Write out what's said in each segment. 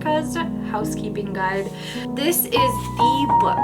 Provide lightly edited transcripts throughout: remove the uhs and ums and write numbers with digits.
America's Housekeeping Guide. This is the book.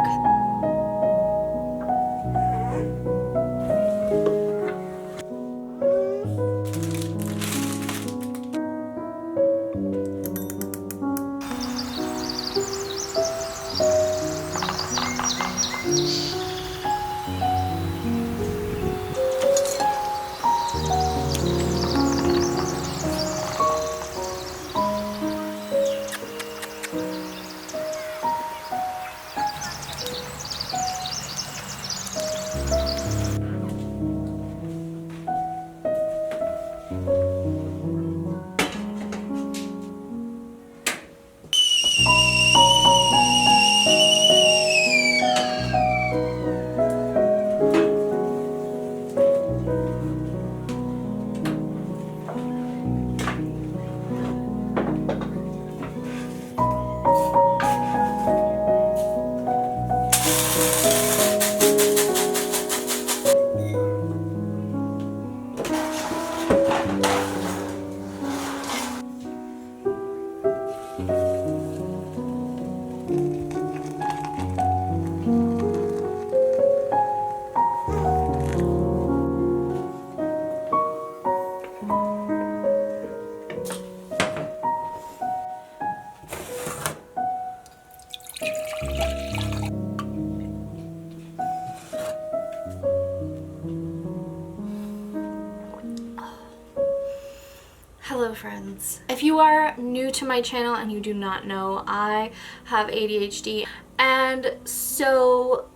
Hello friends. If you are new to my channel and you do not know, I have ADHD, and so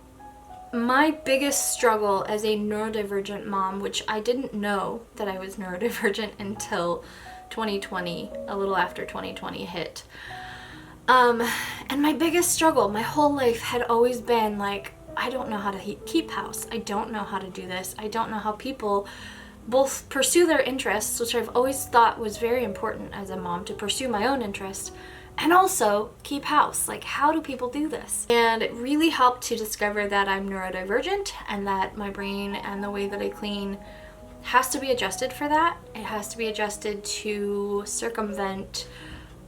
my biggest struggle as a neurodivergent mom, which I didn't know that I was neurodivergent until 2020, a little after 2020 hit. And my biggest struggle my whole life had always been like, I don't know how to keep house. I don't know how to do this. I don't know how people both pursue their interests, which I've always thought was very important as a mom, to pursue my own interest, and also keep house. Like, how do people do this? And it really helped to discover that I'm neurodivergent and that my brain and the way that I clean has to be adjusted for that. It has to be adjusted to circumvent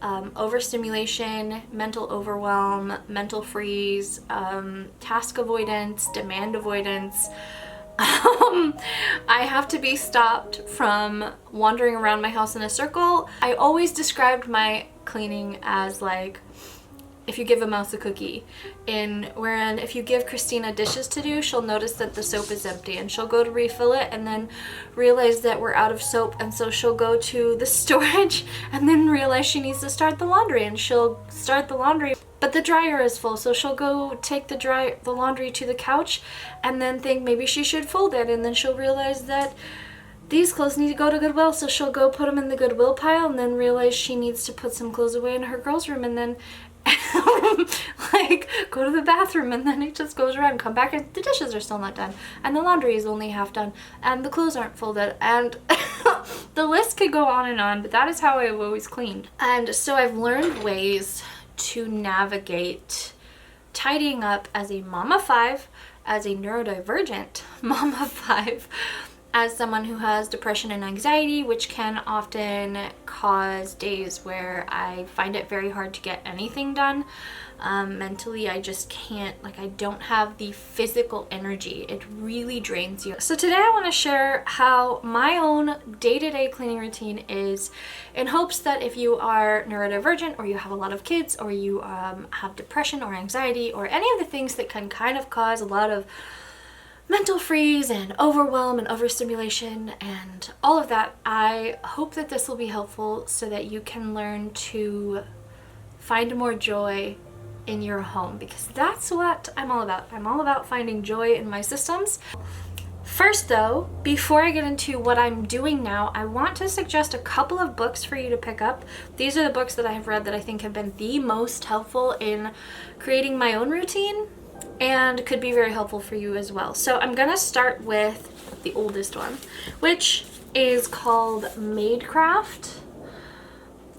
overstimulation, mental overwhelm, mental freeze, task avoidance, demand avoidance. I have to be stopped from wandering around my house in a circle. I always described my cleaning as like, if you give a mouse a cookie, wherein if you give Kristina dishes to do, she'll notice that the soap is empty and she'll go to refill it and then realize that we're out of soap, and so she'll go to the storage and then realize she needs to start the laundry, and she'll start the laundry, but the dryer is full, so she'll go take the laundry to the couch and then think maybe she should fold it, and then she'll realize that these clothes need to go to Goodwill, so she'll go put them in the Goodwill pile and then realize she needs to put some clothes away in her girls' room, and then like go to the bathroom, and then it just goes around, come back and the dishes are still not done, and the laundry is only half done, and the clothes aren't folded, and the list could go on, but that is how I've always cleaned. And so I've learned ways to navigate tidying up as a mom of 5, as a neurodivergent mom of 5, as someone who has depression and anxiety, which can often cause days where I find it very hard to get anything done. Mentally, I just can't, like, I don't have the physical energy. It really drains you. So today I want to share how my own day-to-day cleaning routine is, in hopes that if you are neurodivergent, or you have a lot of kids, or you have depression or anxiety, or any of the things that can kind of cause a lot of mental freeze and overwhelm and overstimulation and all of that, I hope that this will be helpful so that you can learn to find more joy in your home, because that's what I'm all about. I'm all about finding joy in my systems. First though, before I get into what I'm doing now, I want to suggest a couple of books for you to pick up. These are the books that I have read that I think have been the most helpful in creating my own routine, and could be very helpful for you as well. So I'm gonna start with the oldest one, which is called Maidcraft.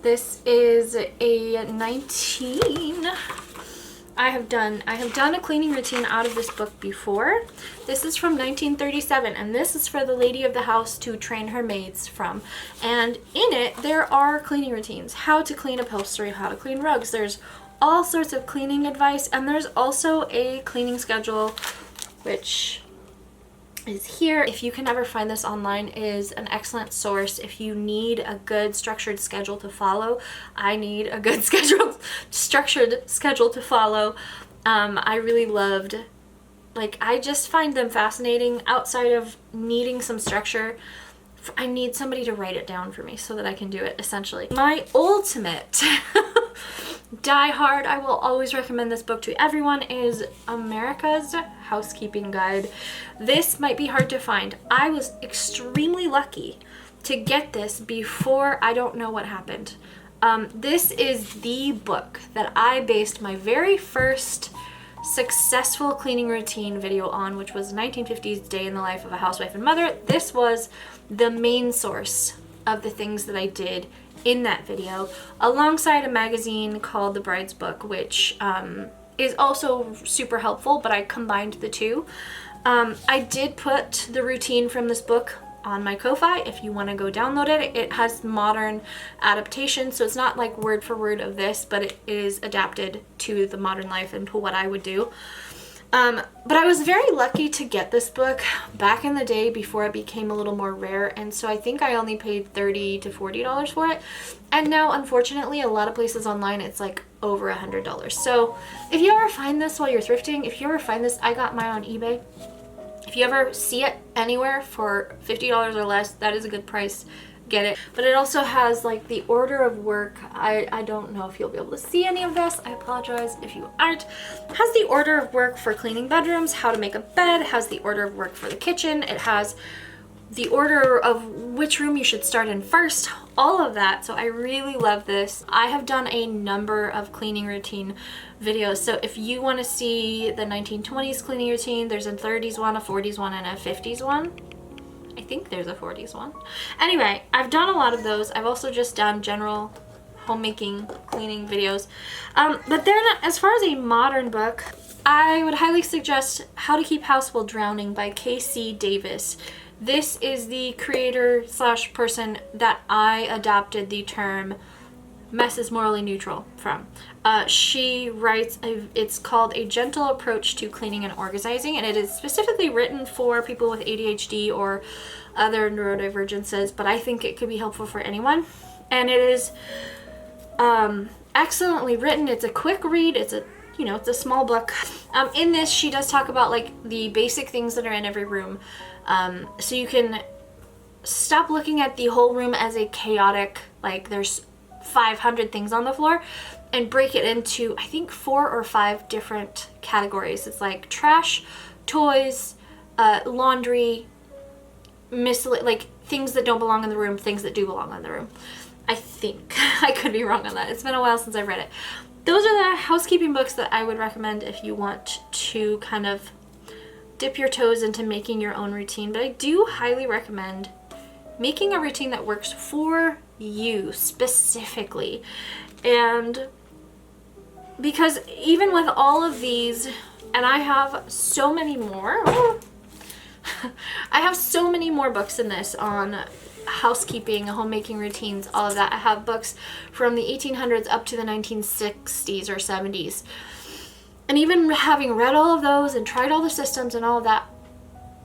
This is a I have done a cleaning routine out of this book before. This is from 1937, and this is for the lady of the house to train her maids from. And in it, there are cleaning routines. How to clean upholstery, how to clean rugs. There's all sorts of cleaning advice, and there's also a cleaning schedule, which is here. If you can ever find this online, is an excellent source if you need a good structured schedule to follow. I need a good structured schedule to follow. I really loved, like, I just find them fascinating. Outside of needing some structure, I need somebody to write it down for me so that I can do it, essentially. My ultimate die hard, I will always recommend this book to everyone, is America's Housekeeping Guide. This might be hard to find. I was extremely lucky to get this before I don't know what happened. This is the book that I based my very first successful cleaning routine video on, which was 1950s Day in the Life of a Housewife and Mother. This was the main source of the things that I did in that video, alongside a magazine called The Bride's Book, which is also super helpful, but I combined the two. I did put the routine from this book on my Ko-Fi if you want to go download it. It has modern adaptation, so it's not like word for word of this, but it is adapted to the modern life and to what I would do. But I was very lucky to get this book back in the day before it became a little more rare, and so I think I only paid $30 to $40 for it. And now, unfortunately, a lot of places online it's like over $100. So if you ever find this while you're thrifting, if you ever find this, I got mine on eBay. If you ever see it anywhere for $50 or less, that is a good price. Get it. But it also has like the order of work. I don't know if you'll be able to see any of this. I apologize if you aren't. It has the order of work for cleaning bedrooms, how to make a bed. It has the order of work for the kitchen. It has the order of which room you should start in first, all of that. So I really love this. I have done a number of cleaning routine videos. So if you want to see the 1920s cleaning routine, there's a 30s one, a 40s one, and a 50s one. I think there's a 40s one. Anyway, I've done a lot of those. I've also just done general homemaking cleaning videos. But they're not, as far as a modern book, I would highly suggest How to Keep House While Drowning by K.C. Davis. This is the creator / person that I adopted the term mess is morally neutral from. She writes, it's called A Gentle Approach to Cleaning and Organizing, and it is specifically written for people with ADHD or other neurodivergences, but I think it could be helpful for anyone. And it is excellently written. It's a quick read. It's a small book. In this, she does talk about like the basic things that are in every room. So you can stop looking at the whole room as a chaotic, like there's 500 things on the floor, and break it into, I think, 4 or 5 different categories. It's like trash, toys, laundry, like things that don't belong in the room, things that do belong in the room. I think. I could be wrong on that. It's been a while since I've read it. Those are the housekeeping books that I would recommend if you want to kind of dip your toes into making your own routine. But I do highly recommend making a routine that works for you specifically. And because even with all of these, and I have so many more, I have so many more books in this on housekeeping, homemaking routines, all of that. I have books from the 1800s up to the 1960s or 70s. And even having read all of those and tried all the systems and all of that,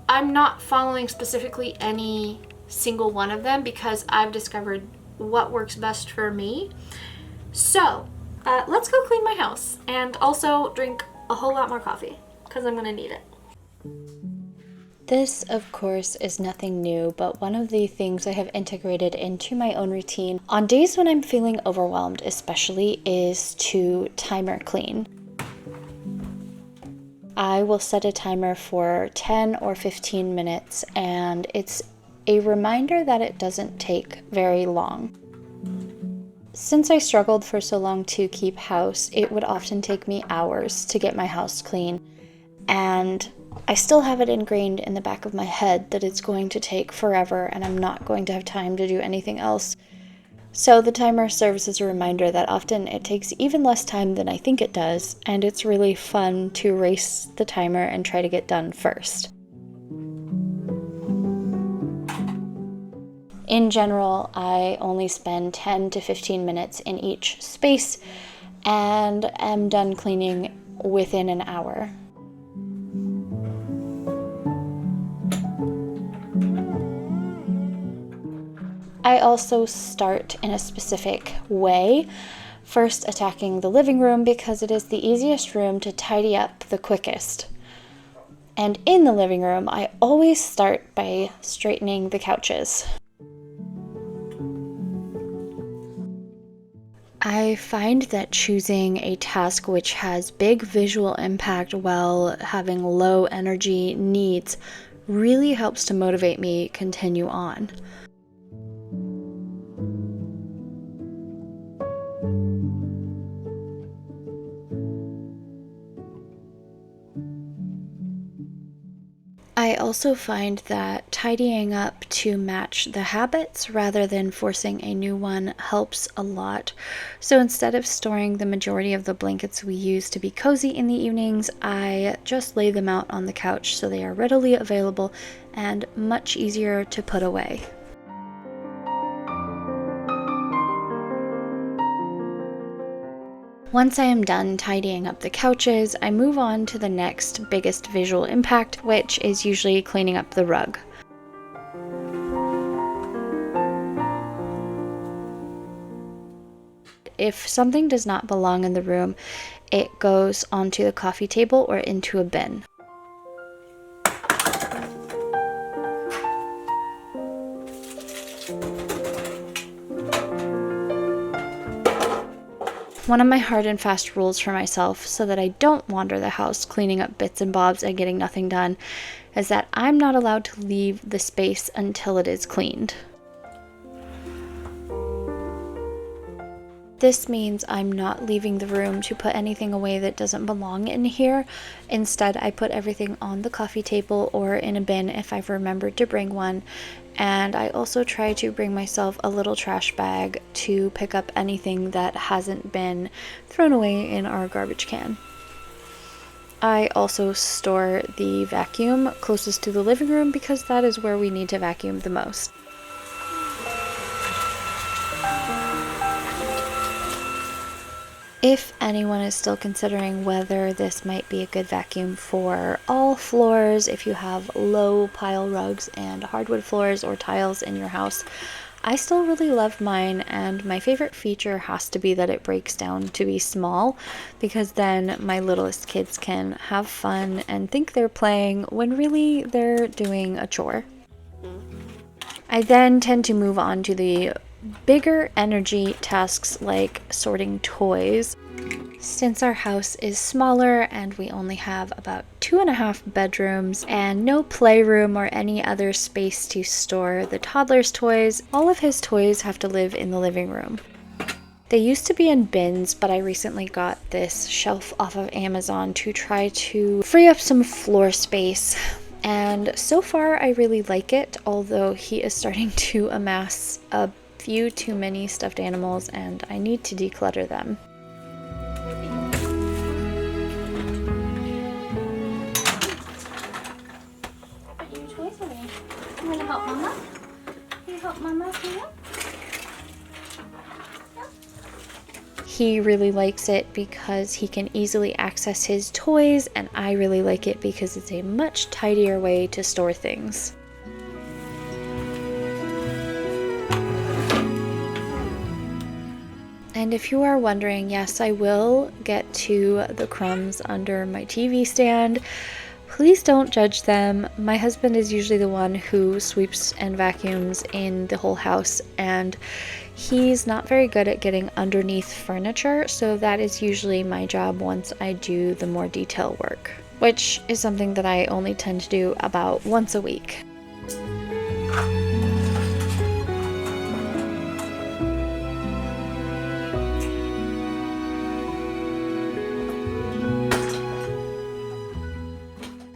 I'm not following specifically any single one of them because I've discovered what works best for me. So let's go clean my house and also drink a whole lot more coffee because I'm gonna need it. This, of course, is nothing new, but one of the things I have integrated into my own routine on days when I'm feeling overwhelmed especially is to timer clean. I will set a timer for 10 or 15 minutes, and it's a reminder that it doesn't take very long. Since I struggled for so long to keep house, it would often take me hours to get my house clean, and I still have it ingrained in the back of my head that it's going to take forever and I'm not going to have time to do anything else. So the timer serves as a reminder that often it takes even less time than I think it does, and it's really fun to race the timer and try to get done first. In general, I only spend 10 to 15 minutes in each space and am done cleaning within an hour. I also start in a specific way, first attacking the living room because it is the easiest room to tidy up the quickest. And in the living room, I always start by straightening the couches. I find that choosing a task which has big visual impact while having low energy needs really helps to motivate me to continue on. I also find that tidying up to match the habits rather than forcing a new one helps a lot. So instead of storing the majority of the blankets we use to be cozy in the evenings, I just lay them out on the couch so they are readily available and much easier to put away. Once I am done tidying up the couches, I move on to the next biggest visual impact, which is usually cleaning up the rug. If something does not belong in the room, it goes onto the coffee table or into a bin. One of my hard and fast rules for myself so that I don't wander the house cleaning up bits and bobs and getting nothing done is that I'm not allowed to leave the space until it is cleaned. This means I'm not leaving the room to put anything away that doesn't belong in here. Instead, I put everything on the coffee table or in a bin if I've remembered to bring one. And I also try to bring myself a little trash bag to pick up anything that hasn't been thrown away in our garbage can. I also store the vacuum closest to the living room because that is where we need to vacuum the most. If anyone is still considering whether this might be a good vacuum for all floors, if you have low pile rugs and hardwood floors or tiles in your house, I still really love mine, and my favorite feature has to be that it breaks down to be small, because then my littlest kids can have fun and think they're playing when really they're doing a chore. I then tend to move on to the bigger energy tasks like sorting toys. Since our house is smaller and we only have about 2.5 bedrooms and no playroom or any other space to store the toddler's toys, all of his toys have to live in the living room. They used to be in bins, but I recently got this shelf off of Amazon to try to free up some floor space. And so far I really like it, although he is starting to amass a few too many stuffed animals and I need to declutter them. You want to help Mama? Can you help Mama clean up? He really likes it because he can easily access his toys, and I really like it because it's a much tidier way to store things. And if you are wondering, yes, I will get to the crumbs under my TV stand. Please don't judge them. My husband is usually the one who sweeps and vacuums in the whole house, and he's not very good at getting underneath furniture, so that is usually my job once I do the more detail work, which is something that I only tend to do about once a week.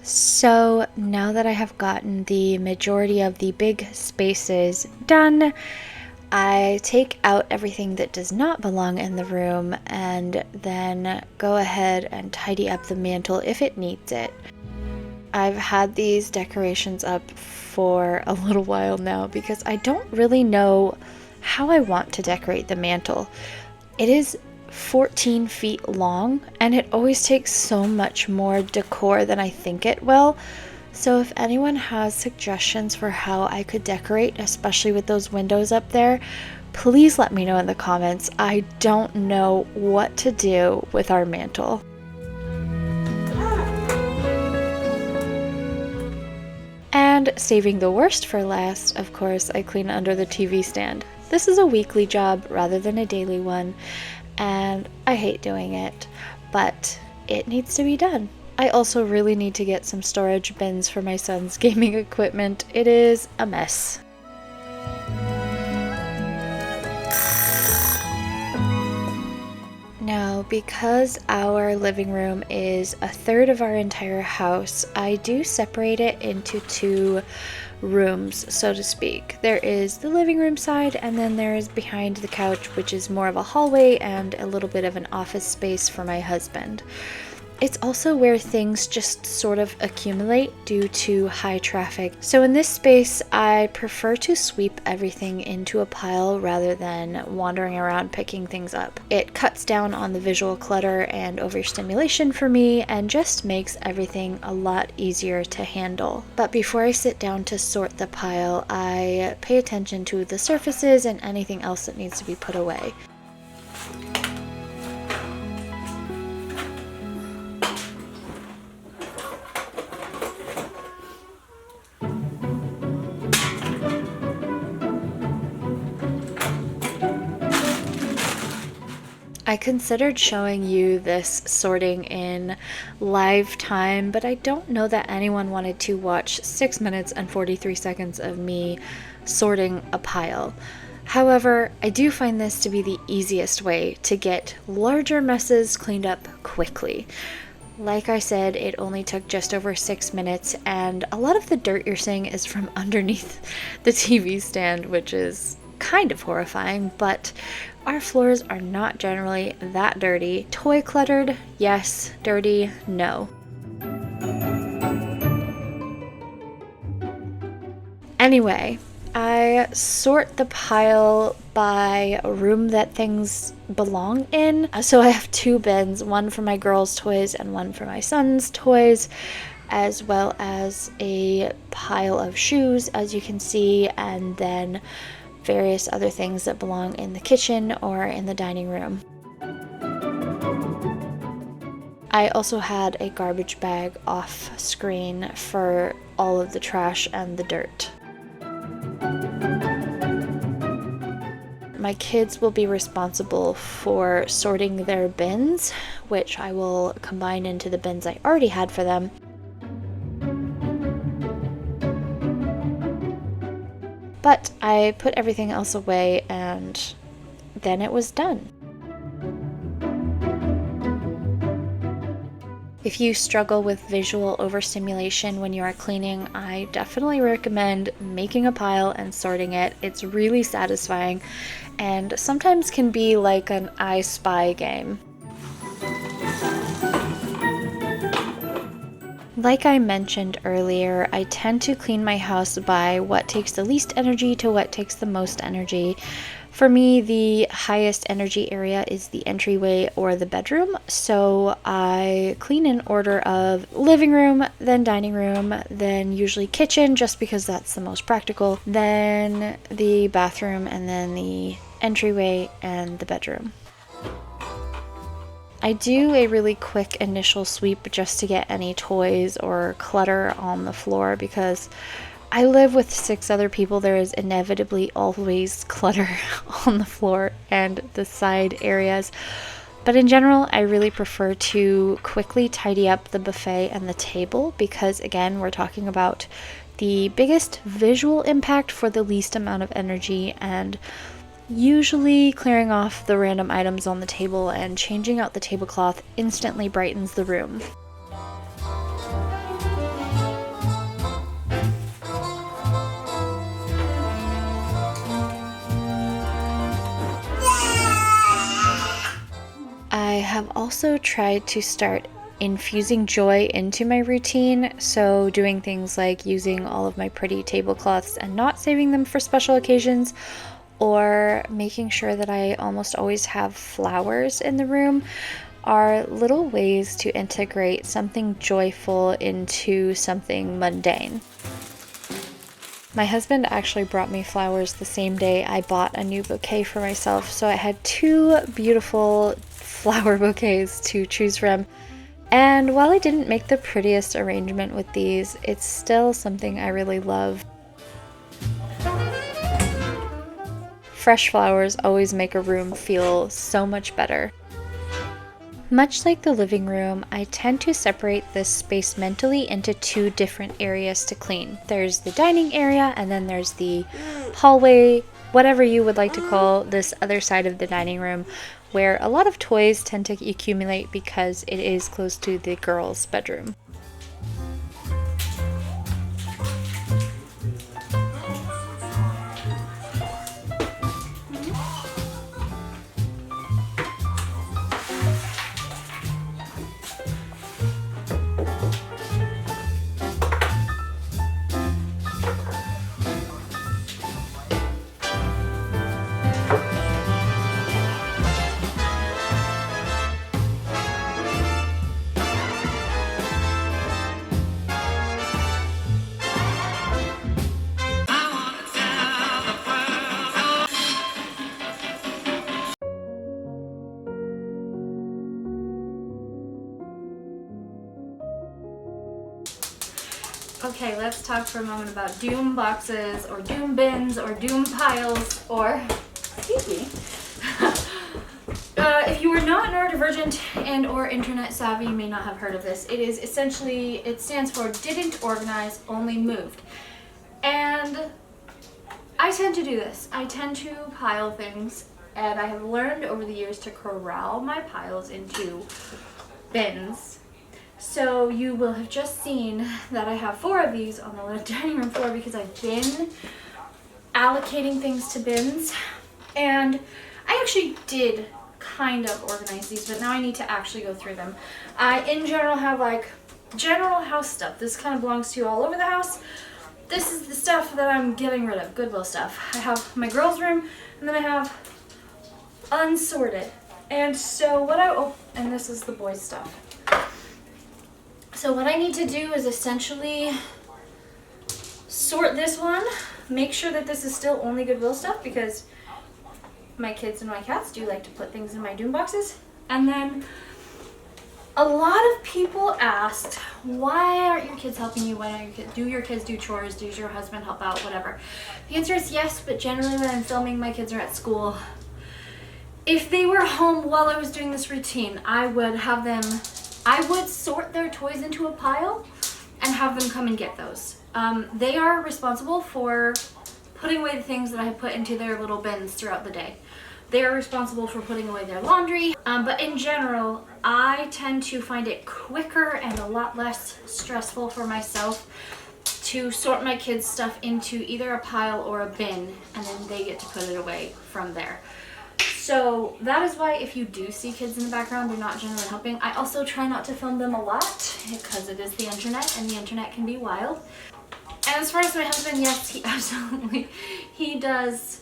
So now that I have gotten the majority of the big spaces done, I take out everything that does not belong in the room and then go ahead and tidy up the mantle if it needs it. I've had these decorations up for a little while now because I don't really know how I want to decorate the mantle. It is 14 feet long and it always takes so much more decor than I think it will. So if anyone has suggestions for how I could decorate, especially with those windows up there, please let me know in the comments. I don't know what to do with our mantle. And saving the worst for last, of course, I clean under the TV stand. This is a weekly job rather than a daily one, and I hate doing it, but it needs to be done. I also really need to get some storage bins for my son's gaming equipment. It is a mess. Now, because our living room is a third of our entire house, I do separate it into two rooms, so to speak. There is the living room side, and then there is behind the couch, which is more of a hallway and a little bit of an office space for my husband. It's also where things just sort of accumulate due to high traffic. So in this space, I prefer to sweep everything into a pile rather than wandering around picking things up. It cuts down on the visual clutter and overstimulation for me and just makes everything a lot easier to handle. But before I sit down to sort the pile, I pay attention to the surfaces and anything else that needs to be put away. I considered showing you this sorting in live time, but I don't know that anyone wanted to watch 6 minutes and 43 seconds of me sorting a pile. However, I do find this to be the easiest way to get larger messes cleaned up quickly. Like I said, it only took just over 6 minutes, and a lot of the dirt you're seeing is from underneath the TV stand, which is kind of horrifying, but our floors are not generally that dirty. Toy cluttered, yes. Dirty, no. Anyway, I sort the pile by room that things belong in. So I have two bins, one for my girls' toys and one for my son's toys, as well as a pile of shoes, as you can see, and then various other things that belong in the kitchen or in the dining room. I also had a garbage bag off screen for all of the trash and the dirt. My kids will be responsible for sorting their bins, which I will combine into the bins I already had for them. But I put everything else away and then it was done. If you struggle with visual overstimulation when you are cleaning, I definitely recommend making a pile and sorting it. It's really satisfying and sometimes can be like an I Spy game. Like I mentioned earlier, I tend to clean my house by what takes the least energy to what takes the most energy. For me, the highest energy area is the entryway or the bedroom, so I clean in order of living room, then dining room, then usually kitchen, just because that's the most practical, then the bathroom, and then the entryway and the bedroom. I do a really quick initial sweep just to get any toys or clutter on the floor because I live with 6 other people. There is inevitably always clutter on the floor and the side areas. But in general, I really prefer to quickly tidy up the buffet and the table because, again, we're talking about the biggest visual impact for the least amount of energy, and usually clearing off the random items on the table and changing out the tablecloth instantly brightens the room. I have also tried to start infusing joy into my routine, so doing things like using all of my pretty tablecloths and not saving them for special occasions, or making sure that I almost always have flowers in the room are little ways to integrate something joyful into something mundane. My husband actually brought me flowers the same day I bought a new bouquet for myself, so I had 2 beautiful flower bouquets to choose from. And while I didn't make the prettiest arrangement with these, it's still something I really love. Fresh flowers always make a room feel so much better. Much like the living room, I tend to separate this space mentally into 2 different areas to clean. There's the dining area, and then there's the hallway, whatever you would like to call this other side of the dining room, where a lot of toys tend to accumulate because it is close to the girls' bedroom. Okay, let's talk for a moment about doom boxes or doom bins or doom piles or, excuse me. If you are not neurodivergent and or internet savvy, you may not have heard of this. It is essentially, it stands for didn't organize, only moved. And I tend to do this. I tend to pile things, and I have learned over the years to corral my piles into bins. So you will have just seen that I have 4 of these on the dining room floor because I've been allocating things to bins. And I actually did kind of organize these, but now I need to actually go through them. I, in general, have like general house stuff. This kind of belongs to all over the house. This is the stuff that I'm getting rid of, Goodwill stuff. I have my girls' room, and then I have unsorted. And so what and this is the boys' stuff. So what I need to do is essentially sort this one, make sure that this is still only Goodwill stuff because my kids and my cats do like to put things in my doom boxes. And then a lot of people asked, why aren't your kids helping you? Why don't your kids, do your kids do chores? Does your husband help out? Whatever. The answer is yes, but generally when I'm filming, my kids are at school. If they were home while I was doing this routine, I would sort their toys into a pile and have them come and get those. They are responsible for putting away the things that I have put into their little bins throughout the day. They are responsible for putting away their laundry, but in general, I tend to find it quicker and a lot less stressful for myself to sort my kids' stuff into either a pile or a bin, and then they get to put it away from there. So that is why if you do see kids in the background, they're not generally helping. I also try not to film them a lot because it is the internet and the internet can be wild. And as far as my husband, yes, he does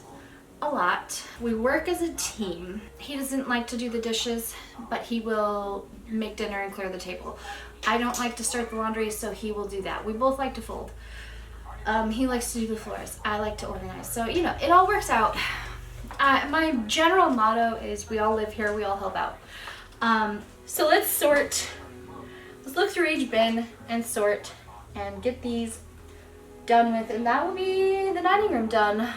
a lot. We work as a team. He doesn't like to do the dishes, but he will make dinner and clear the table. I don't like to start the laundry, so he will do that. We both like to fold. He likes to do the floors. I like to organize. So, you know, it all works out. My general motto is we all live here, we all help out. So let's look through each bin and sort and get these done with, and that will be the dining room done.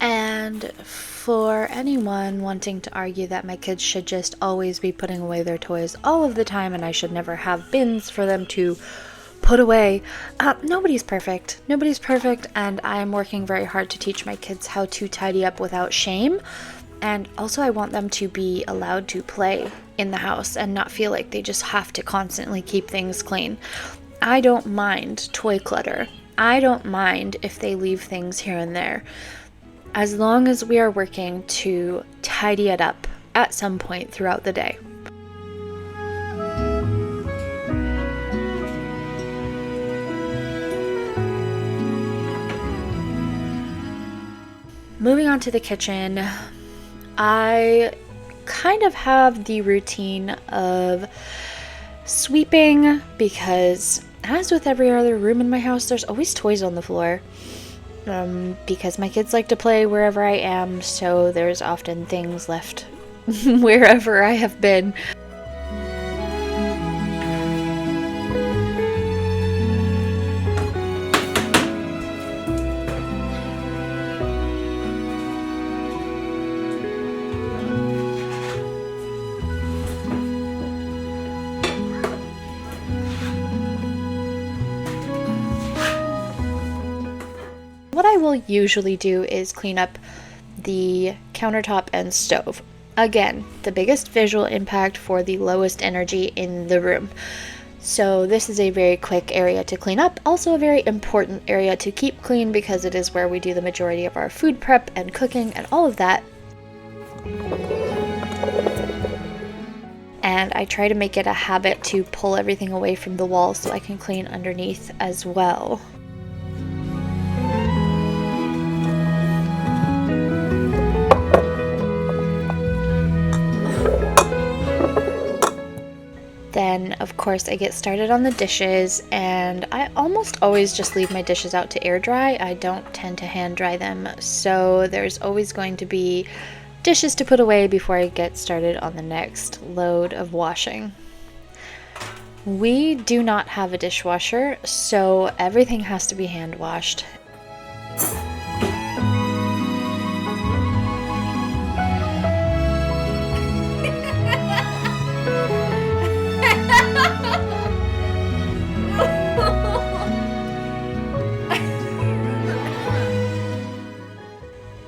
And for anyone wanting to argue that my kids should just always be putting away their toys all of the time and I should never have bins for them to put away, nobody's perfect. Nobody's perfect, and I'm working very hard to teach my kids how to tidy up without shame. And also I want them to be allowed to play in the house and not feel like they just have to constantly keep things clean. I don't mind toy clutter. I don't mind if they leave things here and there, as long as we are working to tidy it up at some point throughout the day. Moving on to the kitchen, I kind of have the routine of sweeping because, as with every other room in my house, there's always toys on the floor. Because my kids like to play wherever I am, so there's often things left wherever I have been. What I will usually do is clean up the countertop and stove. Again, the biggest visual impact for the lowest energy in the room. So this is a very quick area to clean up, also a very important area to keep clean because it is where we do the majority of our food prep and cooking and all of that. And I try to make it a habit to pull everything away from the wall so I can clean underneath as well. Then, of course, I get started on the dishes, and I almost always just leave my dishes out to air dry. I don't tend to hand dry them, so there's always going to be dishes to put away before I get started on the next load of washing. We do not have a dishwasher, so everything has to be hand washed.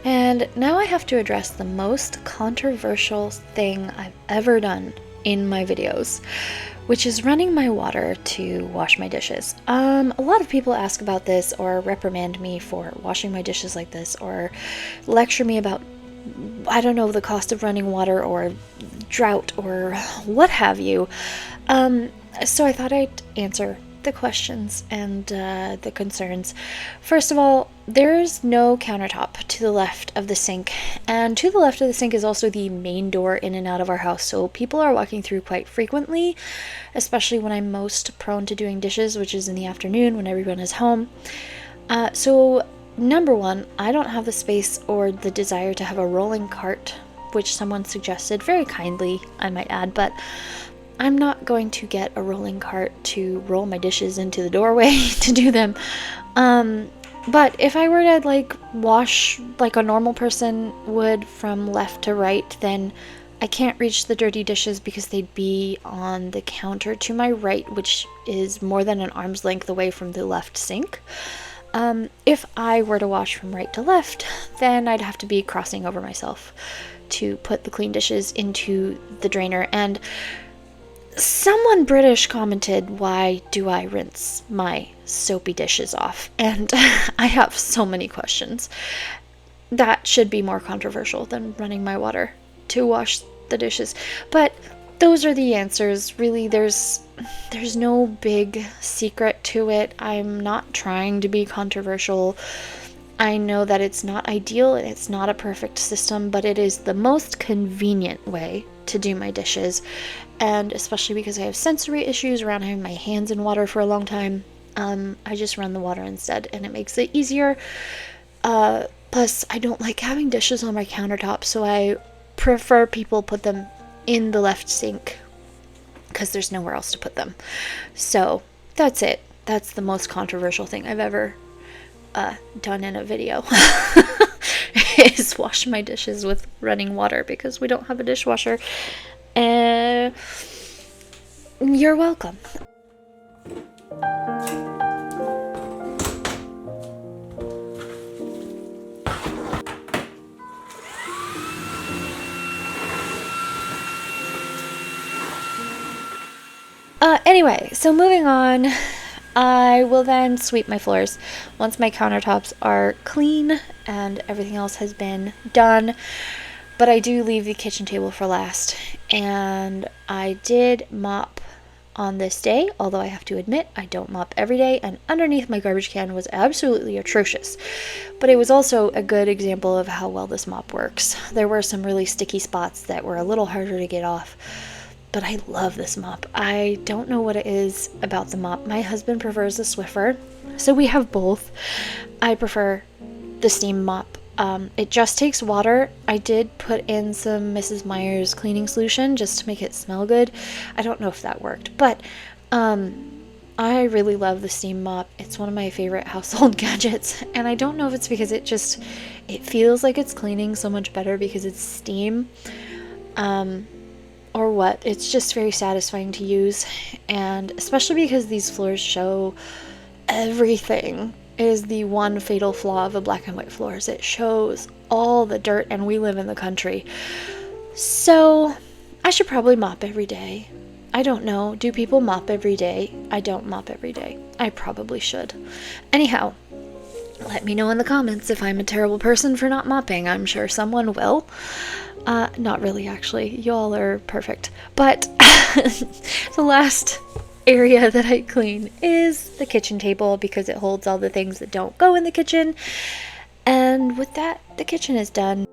And now I have to address the most controversial thing I've ever done in my videos, which is running my water to wash my dishes. A lot of people ask about this or reprimand me for washing my dishes like this or lecture me about, I don't know, the cost of running water or drought or what have you. So I thought I'd answer the questions and the concerns. First of all, there's no countertop to the left of the sink, and to the left of the sink is also the main door in and out of our house, so people are walking through quite frequently, especially when I'm most prone to doing dishes, which is in the afternoon when everyone is home. So number one, I don't have the space or the desire to have a rolling cart, which someone suggested very kindly, I might add, but I'm not going to get a rolling cart to roll my dishes into the doorway to do them. But if I were to wash like a normal person would from left to right, then I can't reach the dirty dishes because they'd be on the counter to my right, which is more than an arm's length away from the left sink. If I were to wash from right to left, then I'd have to be crossing over myself to put the clean dishes into the drainer. And someone British commented, "Why do I rinse my soapy dishes off?" And I have so many questions. That should be more controversial than running my water to wash the dishes. But those are the answers. Really, there's no big secret to it. I'm not trying to be controversial. I know that it's not ideal and it's not a perfect system, but it is the most convenient way to do my dishes. And especially because I have sensory issues around having my hands in water for a long time, I just run the water instead, and it makes it easier. Plus, I don't like having dishes on my countertop, so I prefer people put them in the left sink because there's nowhere else to put them. So that's it. That's the most controversial thing I've ever done in a video. Is wash my dishes with running water because we don't have a dishwasher. You're welcome. Anyway, so moving on, I will then sweep my floors once my countertops are clean and everything else has been done. But I do leave the kitchen table for last. And I did mop on this day, although I have to admit I don't mop every day, and underneath my garbage can was absolutely atrocious. But it was also a good example of how well this mop works. There were some really sticky spots that were a little harder to get off, but I love this mop. I don't know what it is about the mop. My husband prefers the Swiffer, so we have both. I prefer the steam mop. It just takes water. I did put in some Mrs. Meyer's cleaning solution just to make it smell good. I don't know if that worked, but I really love the steam mop. It's one of my favorite household gadgets, and I don't know if it's because it feels like it's cleaning so much better because it's steam, or what. It's just very satisfying to use, and especially because these floors show everything. It is the one fatal flaw of the black and white floors. It shows all the dirt, and we live in the country. So I should probably mop every day. I don't know. Do people mop every day? I don't mop every day. I probably should. Anyhow, let me know in the comments if I'm a terrible person for not mopping. I'm sure someone will. Not really, actually. Y'all are perfect. But the last area that I clean is the kitchen table because it holds all the things that don't go in the kitchen. And with that, the kitchen is done.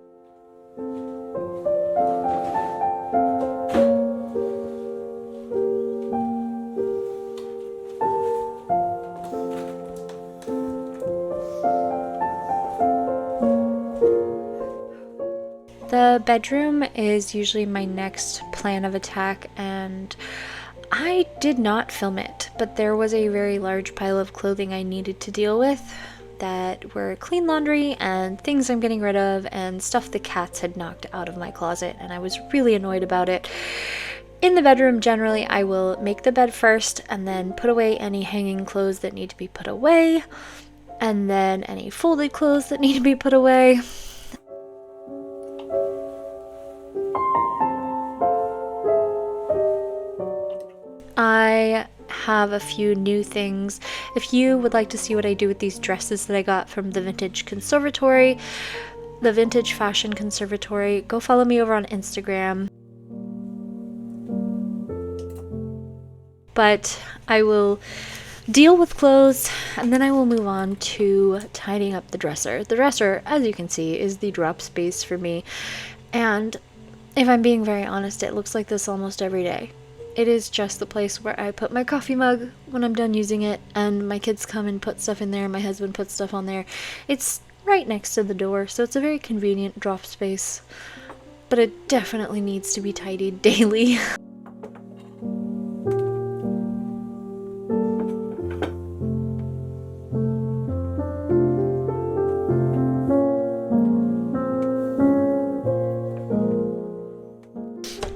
The bedroom is usually my next plan of attack, and I did not film it, but there was a very large pile of clothing I needed to deal with that were clean laundry and things I'm getting rid of and stuff the cats had knocked out of my closet, and I was really annoyed about it. In the bedroom, generally, I will make the bed first and then put away any hanging clothes that need to be put away, and then any folded clothes that need to be put away. I have a few new things. If you would like to see what I do with these dresses that I got from the Vintage Conservatory, the Vintage Fashion Conservatory, go follow me over on Instagram. But I will deal with clothes, and then I will move on to tidying up the dresser. The dresser, as you can see, is the drop space for me, and if I'm being very honest, it looks like this almost every day. It is just the place where I put my coffee mug when I'm done using it, and my kids come and put stuff in there, my husband puts stuff on there. It's right next to the door, so it's a very convenient drop space, but it definitely needs to be tidied daily.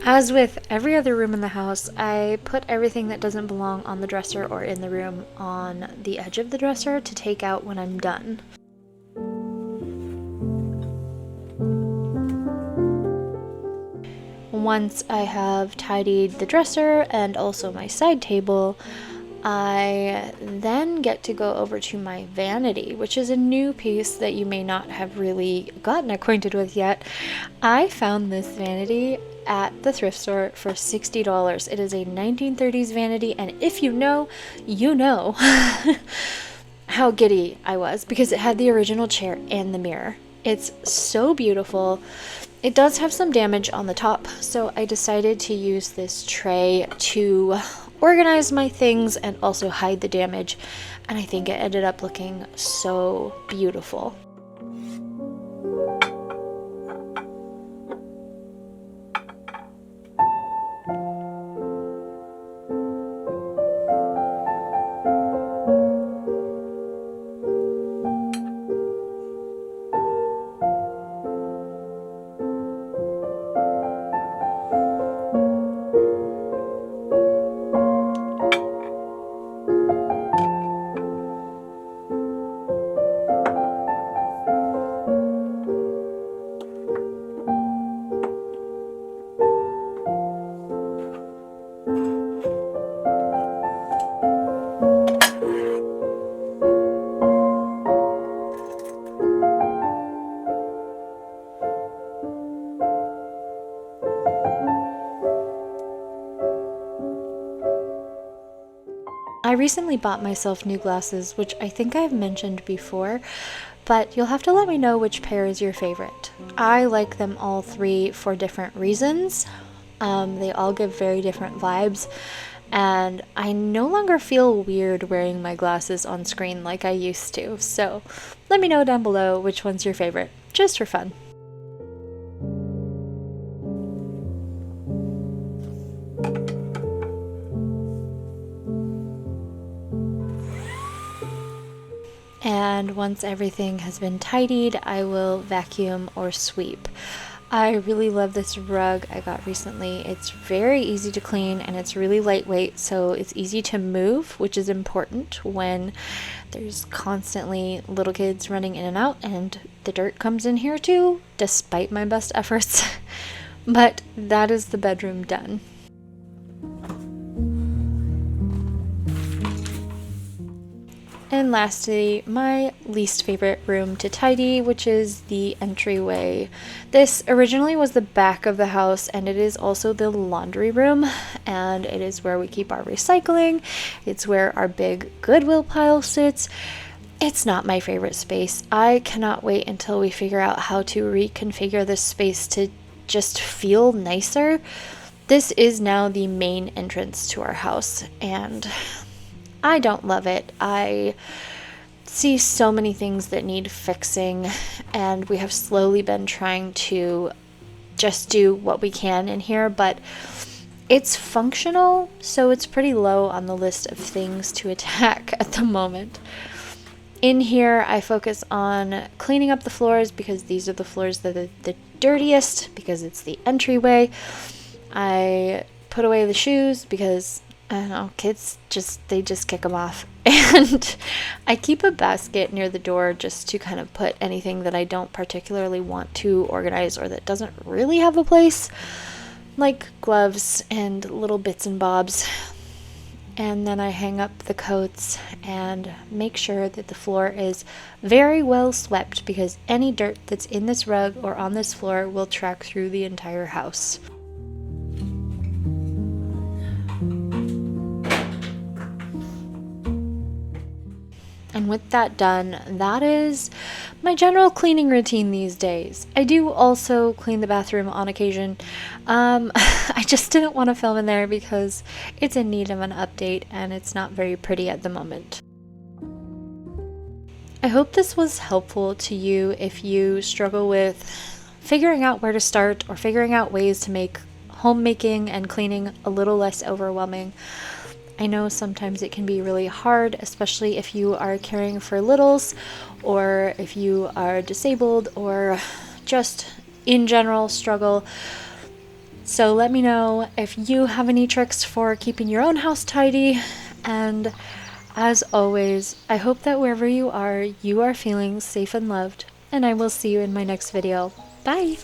As with every other room in the house, I put everything that doesn't belong on the dresser or in the room on the edge of the dresser to take out when I'm done. Once I have tidied the dresser and also my side table, I then get to go over to my vanity, which is a new piece that you may not have really gotten acquainted with yet. I found this vanity at the thrift store for $60. It is a 1930s vanity, and if you know, you know how giddy I was because it had the original chair and the mirror. It's so beautiful. It does have some damage on the top, so I decided to use this tray to organize my things and also hide the damage, and I think it ended up looking so beautiful. recently bought myself new glasses, which I think I've mentioned before, but you'll have to let me know which pair is your favorite. I like them all three for different reasons. They all give very different vibes, and I no longer feel weird wearing my glasses on screen like I used to. So let me know down below which one's your favorite, just for fun. And once everything has been tidied, I will vacuum or sweep. I really love this rug I got recently. It's very easy to clean and it's really lightweight, so it's easy to move, which is important when there's constantly little kids running in and out, and the dirt comes in here too, despite my best efforts. But that is the bedroom done. And lastly, my least favorite room to tidy, which is the entryway. This originally was the back of the house, and it is also the laundry room, and it is where we keep our recycling. It's where our big Goodwill pile sits. It's not my favorite space. I cannot wait until we figure out how to reconfigure this space to just feel nicer. This is now the main entrance to our house, and I don't love it. I see so many things that need fixing, and we have slowly been trying to just do what we can in here, but it's functional, so it's pretty low on the list of things to attack at the moment. In here, I focus on cleaning up the floors because these are the floors that are the dirtiest, because it's the entryway. I put away the shoes because I don't know, kids just kick them off. And I keep a basket near the door just to kind of put anything that I don't particularly want to organize or that doesn't really have a place, like gloves and little bits and bobs. And then I hang up the coats and make sure that the floor is very well swept, because any dirt that's in this rug or on this floor will track through the entire house. And with that done, that is my general cleaning routine these days. I do also clean the bathroom on occasion. I just didn't want to film in there because it's in need of an update and it's not very pretty at the moment. I hope this was helpful to you if you struggle with figuring out where to start or figuring out ways to make homemaking and cleaning a little less overwhelming. I know sometimes it can be really hard, especially if you are caring for littles, or if you are disabled, or just in general struggle. So let me know if you have any tricks for keeping your own house tidy. And as always, I hope that wherever you are feeling safe and loved. And I will see you in my next video. Bye!